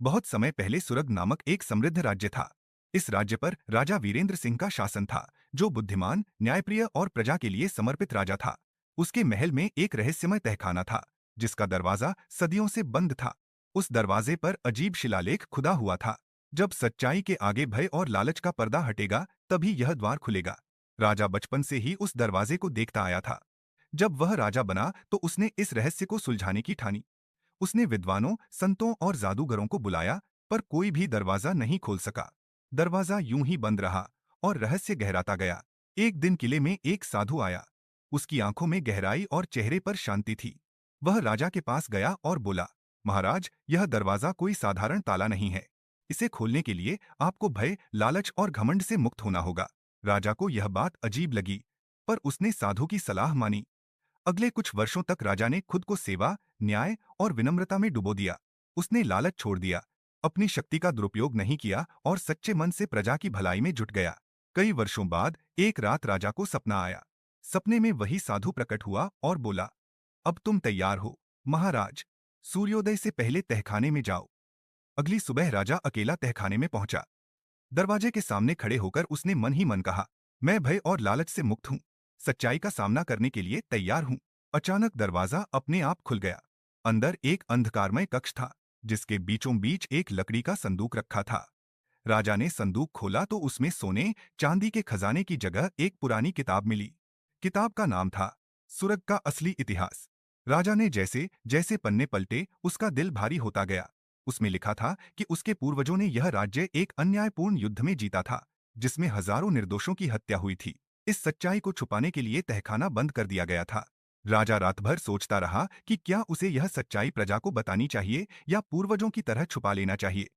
बहुत समय पहले सुरग नामक एक समृद्ध राज्य था। इस राज्य पर राजा वीरेंद्र सिंह का शासन था, जो बुद्धिमान, न्यायप्रिय और प्रजा के लिए समर्पित राजा था। उसके महल में एक रहस्यमय तहखाना था, जिसका दरवाजा सदियों से बंद था। उस दरवाजे पर अजीब शिलालेख खुदा हुआ था। जब सच्चाई के आगे भय और लालच का पर्दा हटेगा, तभी यह द्वार खुलेगा। राजा बचपन से ही उस दरवाजे को देखता आया था। जब वह राजा बना तो उसने इस रहस्य को सुलझाने की ठानी। उसने विद्वानों, संतों और जादूगरों को बुलाया, पर कोई भी दरवाजा नहीं खोल सका। दरवाजा यूं ही बंद रहा और रहस्य गहराता गया। एक दिन किले में एक साधु आया। उसकी आंखों में गहराई और चेहरे पर शांति थी। वह राजा के पास गया और बोला, महाराज, यह दरवाजा कोई साधारण ताला नहीं है। इसे खोलने के लिए आपको भय, लालच और घमंड से मुक्त होना होगा। राजा को यह बात अजीब लगी, पर उसने साधु की सलाह मानी। अगले कुछ वर्षों तक राजा ने खुद को सेवा, न्याय और विनम्रता में डुबो दिया। उसने लालच छोड़ दिया, अपनी शक्ति का दुरुपयोग नहीं किया और सच्चे मन से प्रजा की भलाई में जुट गया। कई वर्षों बाद एक रात राजा को सपना आया। सपने में वही साधु प्रकट हुआ और बोला, अब तुम तैयार हो, महाराज। सूर्योदय से पहले तहखाने में जाओ। अगली सुबह राजा अकेला तहखाने में पहुंचा। दरवाजे के सामने खड़े होकर उसने मन ही मन कहा, मैं भय और लालच से मुक्त हूँ, सच्चाई का सामना करने के लिए तैयार हूँ। अचानक दरवाजा अपने आप खुल गया। अंदर एक अंधकारमय कक्ष था, जिसके बीचों बीच एक लकड़ी का संदूक रखा था। राजा ने संदूक खोला तो उसमें सोने, चांदी के खजाने की जगह एक पुरानी किताब मिली। किताब का नाम था सुरग का असली इतिहास। राजा ने जैसे जैसे पन्ने पलटे, उसका दिल भारी होता गया। उसमें लिखा था कि उसके पूर्वजों ने यह राज्य एक अन्यायपूर्ण युद्ध में जीता था, जिसमें हजारों निर्दोषों की हत्या हुई थी। इस सच्चाई को छुपाने के लिए तहखाना बंद कर दिया गया था। राजा रात भर सोचता रहा कि क्या उसे यह सच्चाई प्रजा को बतानी चाहिए या पूर्वजों की तरह छुपा लेना चाहिए।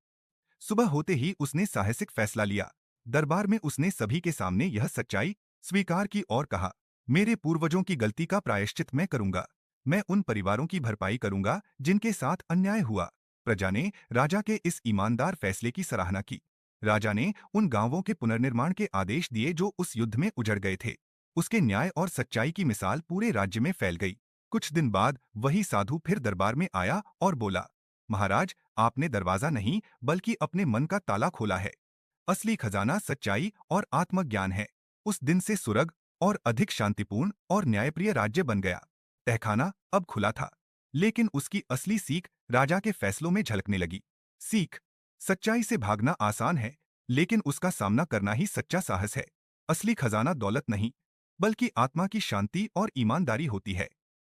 सुबह होते ही उसने साहसिक फैसला लिया। दरबार में उसने सभी के सामने यह सच्चाई स्वीकार की और कहा, मेरे पूर्वजों की गलती का प्रायश्चित मैं करूंगा। मैं उन परिवारों की भरपाई करूंगा जिनके साथ अन्याय हुआ। प्रजा ने राजा के इस ईमानदार फैसले की सराहना की। राजा ने उन गांवों के पुनर्निर्माण के आदेश दिए जो उस युद्ध में उजड़ गए थे। उसके न्याय और सच्चाई की मिसाल पूरे राज्य में फैल गई। कुछ दिन बाद वही साधु फिर दरबार में आया और बोला, महाराज, आपने दरवाजा नहीं बल्कि अपने मन का ताला खोला है। असली खजाना सच्चाई और आत्मज्ञान है। उस दिन से सुरग और अधिक शांतिपूर्ण और न्यायप्रिय राज्य बन गया। तहखाना अब खुला था, लेकिन उसकी असली सीख राजा के फैसलों में झलकने लगी। सीख, सच्चाई से भागना आसान है, लेकिन उसका सामना करना ही सच्चा साहस है। असली खजाना दौलत नहीं, बल्कि आत्मा की शांति और ईमानदारी होती है।